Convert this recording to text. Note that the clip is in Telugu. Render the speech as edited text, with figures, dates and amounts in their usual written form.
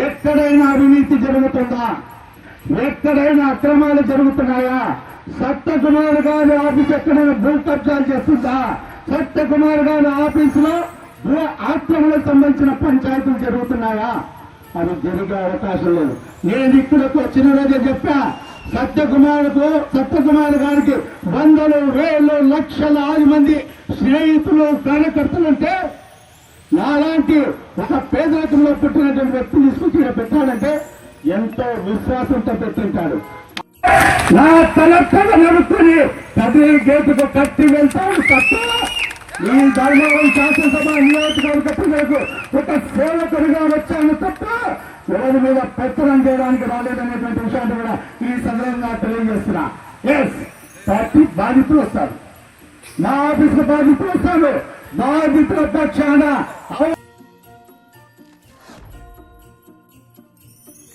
ఎక్కడైనా అవినీతి జరుగుతుందా? ఎక్కడైనా అక్రమాలు జరుగుతున్నాయా? సత్యకుమార్ గారి ఆఫీస్ ఎక్కడైనా భూ కబ్జాలు చేస్తుందా? సత్యకుమార్ గారి ఆఫీసులో భూ ఆక్రమణకు సంబంధించిన పంచాయతీలు జరుగుతున్నాయా? అది జరిగే అవకాశం లేదు. నేను ఇక్కడికి వచ్చిన రోజే చెప్పా, సత్యకుమార్ గారికి వందలు వేలు లక్షలాది మంది స్నేహితులు కార్యకర్తలుంటే నాలాంటి ఒక పేదరికంలో పుట్టినటువంటి వ్యక్తి తీసుకొచ్చి పెట్టాడంటే ఎంతో విశ్వాసంతో పెట్టింటాడు. నా తలెత్తన నడుపుకొని కదిరి గేటుకు కట్టి వెళ్తాడు తప్ప ఈ ధర్మవరం శాసనసభ నియోజకవర్గ ప్రజలకు ఒక సేవకుడిగా వచ్చాను తప్ప ఎవరి మీద పెత్తనం చేయడానికి రాలేదనేటువంటి విషయాన్ని కూడా ఈ సందర్భంగా తెలియజేస్తున్నా. ఎస్, పార్టీ బాధితులు వస్తారు, నా ఆఫీసులో బాధితులు వస్తారు, బాధితుల పక్షాన